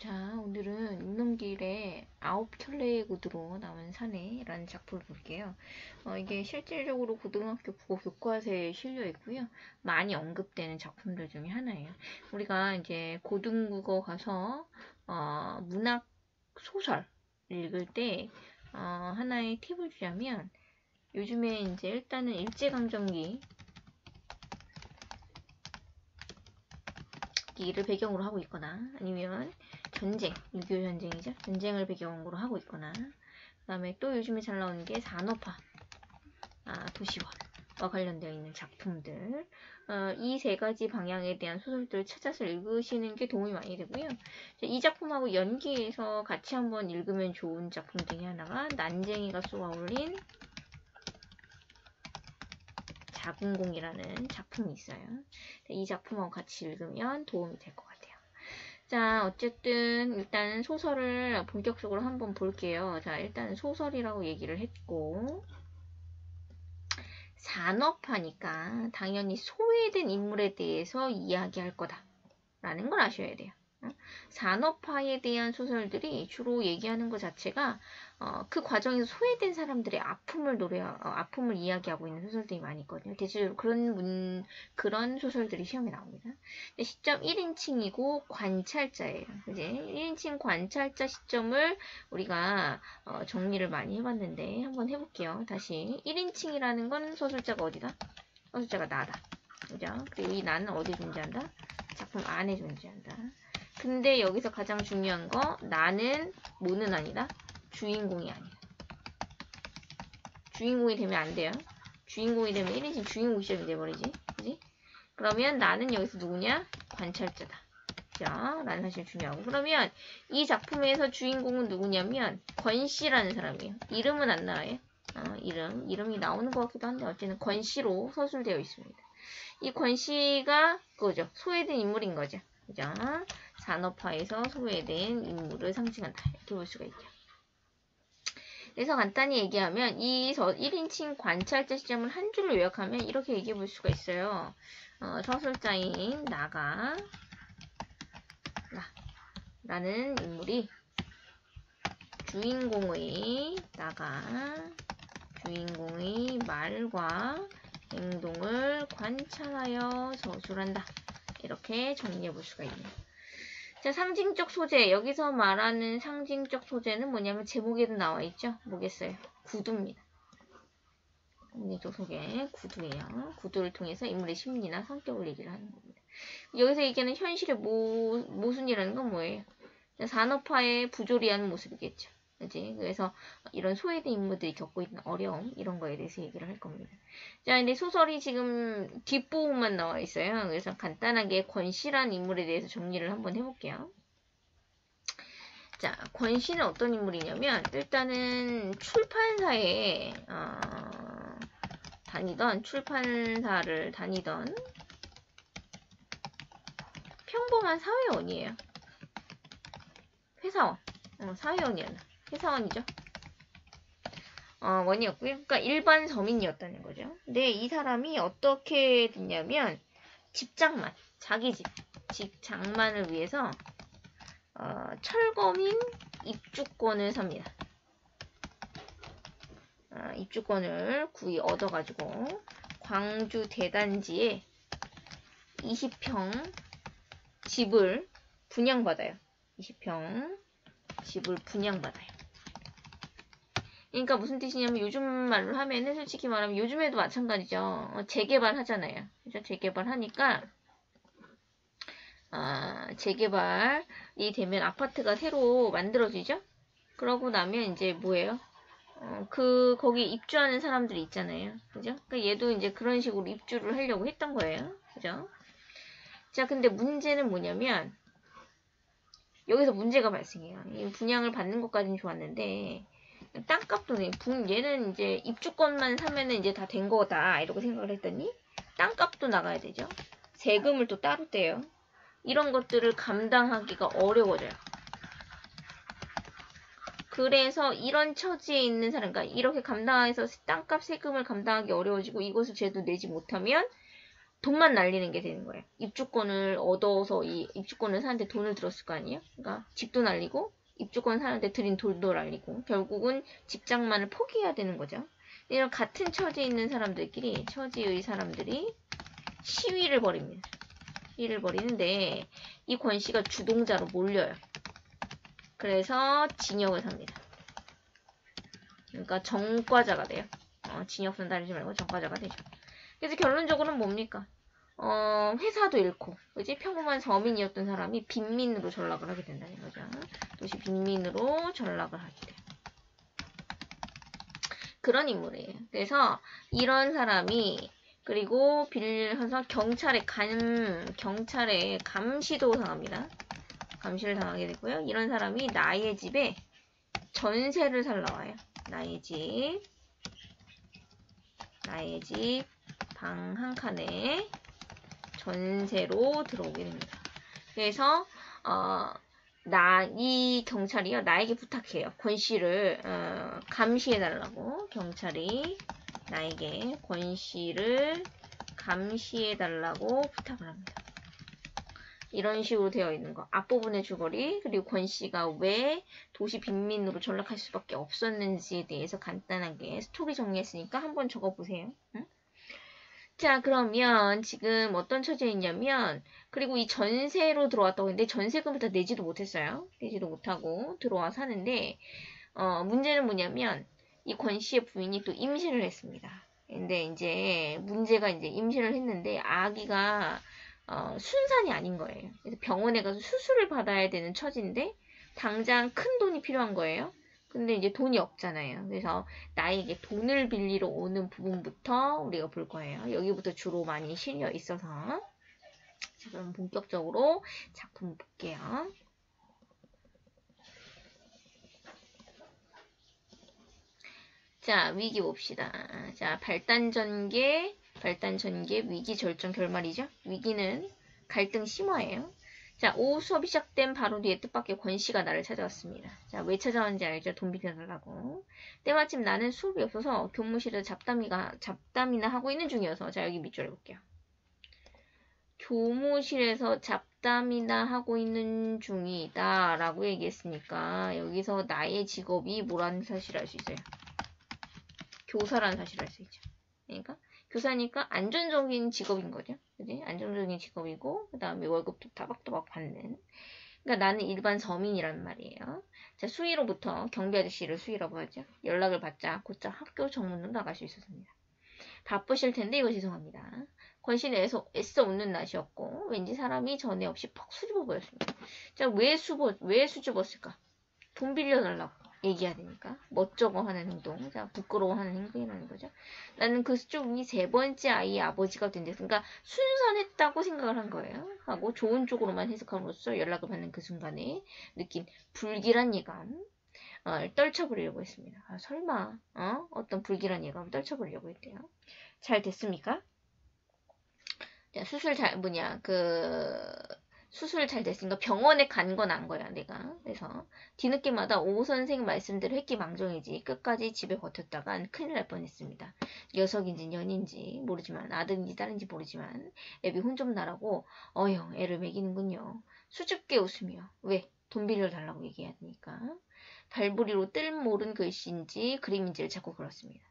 자, 오늘은 임nom길의 9켤레의 구두로 나온 사내라는 작품을 볼게요. 이게 실질적으로 고등학교 국어 교과서에 실려 있고요. 많이 언급되는 작품들 중에 하나예요. 우리가 이제 고등국어 가서 문학 소설 읽을 때 하나의 팁을 주자면 요즘에 이제 일단은 일제강점기 이를 배경으로 하고 있거나 아니면 전쟁, 6.25 전쟁이죠. 전쟁을 배경으로 하고 있거나 그 다음에 또 요즘에 잘 나오는 게 산업화, 도시화와 관련되어 있는 작품들 이 세 가지 방향에 대한 소설들을 찾아서 읽으시는 게 도움이 많이 되고요. 이 작품하고 연기해서 같이 한번 읽으면 좋은 작품 중에 하나가 난쟁이가 쏘아 올린 작은 공이라는 작품이 있어요. 이 작품하고 같이 읽으면 도움이 될 것 같아요. 자, 어쨌든 일단 소설을 본격적으로 한번 볼게요. 자, 일단 소설이라고 얘기를 했고 산업화니까 당연히 소외된 인물에 대해서 이야기할 거다라는 걸 아셔야 돼요. 산업화에 대한 소설들이 주로 얘기하는 것 자체가 그 과정에서 소외된 사람들의 아픔을 이야기하고 있는 소설들이 많이 있거든요. 대체적으로 그런 소설들이 시험에 나옵니다. 시점 1인칭이고 관찰자예요. 이제 1인칭 관찰자 시점을 우리가 정리를 많이 해봤는데 한번 해볼게요. 다시 1인칭이라는 건 서술자가 어디다? 서술자가 나다. 그죠? 그리고 이 나는 어디 존재한다? 작품 안에 존재한다. 근데 여기서 가장 중요한 거 나는 뭐는 아니다. 주인공이 아니야. 주인공이 되면 안 돼요. 주인공이 되면 1인칭 주인공 시점이 돼버리지. 그지? 그러면 나는 여기서 누구냐? 관찰자다. 자, 라는 사실 중요하고. 그러면 이 작품에서 주인공은 누구냐면 권씨라는 사람이에요. 이름은 안 나와요. 이름이 나오는 것 같기도 한데 어쨌든 권씨로 서술되어 있습니다. 이 권씨가 그거죠. 소외된 인물인 거죠. 그죠? 산업화에서 소외된 인물을 상징한다. 이렇게 볼 수가 있죠. 그래서 간단히 얘기하면 이 1인칭 관찰자 시점을 한 줄로 요약하면 이렇게 얘기해 볼 수가 있어요. 서술자인 나라는 인물이 주인공의 말과 행동을 관찰하여 서술한다. 이렇게 정리해 볼 수가 있네요. 자, 상징적 소재. 여기서 말하는 상징적 소재는 뭐냐면 제목에도 나와 있죠? 뭐겠어요? 구두입니다. 상징적 소개, 구두예요. 구두를 통해서 인물의 심리나 성격을 얘기를 하는 겁니다. 여기서 얘기하는 현실의 모순이라는 건 뭐예요? 산업화의 부조리한 모습이겠죠. 그치? 그래서 이런 소외된 인물들이 겪고 있는 어려움 이런 거에 대해서 얘기를 할 겁니다. 자, 근데 소설이 지금 뒷부분만 나와 있어요. 그래서 간단하게 권씨라는 인물에 대해서 정리를 한번 해볼게요. 자, 권씨는 어떤 인물이냐면 일단은 출판사를 다니던 평범한 사회원이에요. 회사원. 사회원이야. 회사원이죠. 원이었고요. 그러니까 일반 서민이었다는 거죠. 근데 이 사람이 어떻게 됐냐면 집장만, 자기 집 장만을 위해서 철거민 입주권을 삽니다. 입주권을 구히 얻어가지고 광주 대단지에 20평 집을 분양받아요. 20평 집을 분양받아요. 그러니까 무슨 뜻이냐면 요즘 말로 하면은 솔직히 말하면 요즘에도 마찬가지죠. 재개발 하잖아요. 그죠? 재개발 하니까 재개발이 되면 아파트가 새로 만들어지죠? 그러고 나면 이제 뭐예요? 거기 입주하는 사람들이 있잖아요. 그죠? 그러니까 얘도 이제 그런 식으로 입주를 하려고 했던 거예요. 그죠? 자, 근데 문제는 뭐냐면 여기서 문제가 발생해요. 이 분양을 받는 것까지는 좋았는데 땅값도 얘는 이제 입주권만 사면은 이제 다 된 거다 이러고 생각을 했더니 땅값도 나가야 되죠. 세금을 또 따로 떼요. 이런 것들을 감당하기가 어려워져요. 그래서 이런 처지에 있는 사람, 그러니까 이렇게 감당해서 땅값 세금을 감당하기 어려워지고 이것을 제대로 내지 못하면 돈만 날리는 게 되는 거예요. 입주권을 얻어서 이 입주권을 사는데 돈을 들었을 거 아니에요? 그러니까 집도 날리고 입주권 사는데 들인 돈도 날리고 결국은 직장만을 포기해야 되는 거죠. 이런 같은 처지에 있는 사람들끼리 처지의 사람들이 시위를 벌입니다. 시위를 벌이는데 이 권 씨가 주동자로 몰려요. 그래서 징역을 삽니다. 그러니까 정과자가 돼요. 징역선 다니지 말고 정과자가 되죠. 그래서 결론적으로는 뭡니까? 회사도 잃고, 그지? 평범한 서민이었던 사람이 빈민으로 전락을 하게 된다는 거죠. 도시 빈민으로 전락을 하게 돼요. 그런 인물이에요. 그래서 이런 사람이 그리고 빌려서 경찰에 감시도 당합니다. 감시를 당하게 되고요. 이런 사람이 나의 집에 전세를 살러 와요. 나의 집 방 한 칸에 전세로 들어오게 됩니다. 그래서 이 경찰이요 나에게 부탁해요. 권 씨를 감시해달라고. 경찰이 나에게 권 씨를 감시해달라고 부탁을 합니다. 이런 식으로 되어 있는 거. 앞부분의 줄거리, 그리고 권 씨가 왜 도시 빈민으로 전락할 수밖에 없었는지에 대해서 간단하게 스토리 정리했으니까 한번 적어보세요. 응? 자, 그러면 지금 어떤 처지에 있냐면, 그리고 이 전세로 들어왔다고 했는데, 전세금부터 내지도 못했어요. 내지도 못하고 들어와 사는데, 문제는 뭐냐면, 이 권 씨의 부인이 또 임신을 했습니다. 근데 이제 문제가 이제 임신을 했는데, 아기가 순산이 아닌 거예요. 그래서 병원에 가서 수술을 받아야 되는 처지인데 당장 큰 돈이 필요한 거예요. 근데 이제 돈이 없잖아요. 그래서 나에게 돈을 빌리러 오는 부분부터 우리가 볼 거예요. 여기부터 주로 많이 실려 있어서. 자, 그럼 본격적으로 작품 볼게요. 자, 위기 봅시다. 자, 발단 전개, 위기 절정 결말이죠. 위기는 갈등 심화예요. 자, 오후 수업이 시작된 바로 뒤에 뜻밖의 권 씨가 나를 찾아왔습니다. 자, 왜 찾아왔는지 알죠? 돈 빌려달라고. 때마침 나는 수업이 없어서 교무실에서 잡담이나 하고 있는 중이어서. 자, 여기 밑줄 해볼게요. 교무실에서 잡담이나 하고 있는 중이다 라고 얘기했으니까 여기서 나의 직업이 뭐라는 사실을 알 수 있어요. 교사라는 사실을 알 수 있죠. 그러니까 교사니까 안정적인 직업인 거죠. 그지? 안정적인 직업이고 그 다음에 월급도 따박따박 받는. 그러니까 나는 일반 서민이란 말이에요. 자, 수의로부터 경비 아저씨를 수의라고 하죠. 연락을 받자 곧장 학교 정문으로 나갈 수 있었습니다. 바쁘실 텐데 이거 죄송합니다. 권씨 애써 웃는 낯이었고 왠지 사람이 전에 없이 퍽 수줍어 보였습니다. 자, 왜 수줍었을까? 돈 빌려달라고 얘기해야 되니까 멋쩍어 하는 행동, 자, 부끄러워하는 행동이라는 거죠. 나는 그 수줍음이 세 번째 아이의 아버지가 된 데서, 그러니까 순산했다고 생각을 한 거예요. 하고 좋은 쪽으로만 해석함으로써 연락을 받는 그 순간에 느낀 불길한 예감, 떨쳐버리려고 했습니다. 설마 어떤 불길한 예감을 떨쳐버리려고 했대요. 잘 됐습니까? 자, 수술 잘 됐으니까 병원에 간 건 안 거야, 내가. 그래서 뒤늦게마다 오 선생 말씀대로 획기망정이지 끝까지 집에 버텼다간 큰일 날 뻔했습니다. 녀석인지 년인지 모르지만 아들인지 딸인지 모르지만 애비 혼 좀 나라고 어영 애를 먹이는군요. 수줍게 웃으며 왜? 돈 빌려달라고 얘기해야 되니까. 발부리로 뜰 모른 글씨인지 그림인지를 자꾸 그렇습니다.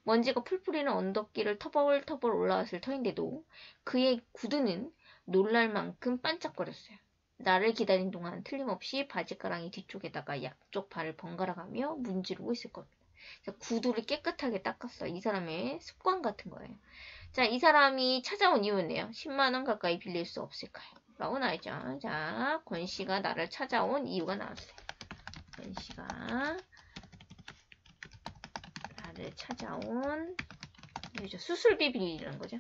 먼지가 풀뿌리는 언덕길을 터벌터벌 올라왔을 터인데도 그의 구두는 놀랄 만큼 반짝거렸어요. 나를 기다린 동안 틀림없이 바지가랑이 뒤쪽에다가 양쪽 발을 번갈아가며 문지르고 있을 겁니다. 자, 구두를 깨끗하게 닦았어. 이 사람의 습관 같은 거예요. 자, 이 사람이 찾아온 이유는요. 10만원 가까이 빌릴 수 없을까요? 라고 나왔죠. 자, 권 씨가 나를 찾아온 이유가 나왔어요. 권 씨가 나를 찾아온 이유죠. 수술비 빌리라는 거죠.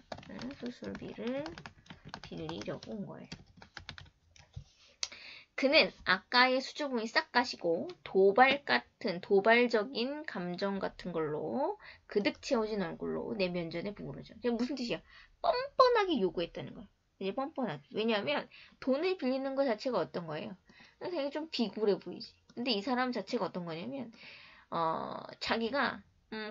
수술비를 빌리려고 온 거예요. 그는 아까의 수줍음이 싹 가시고 도발적인 감정 같은 걸로 그득 채워진 얼굴로 내 면전에 부르죠. 무슨 뜻이야? 뻔뻔하게 요구했다는 거예요. 이제 뻔뻔하게. 왜냐하면 돈을 빌리는 것 자체가 어떤 거예요? 되게 좀 비굴해 보이지. 근데 이 사람 자체가 어떤 거냐면 자기가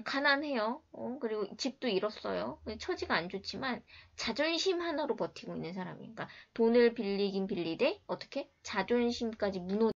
가난해요. 그리고 집도 잃었어요. 처지가 안 좋지만 자존심 하나로 버티고 있는 사람이에요. 그러니까 돈을 빌리긴 빌리되 어떻게 자존심까지 무너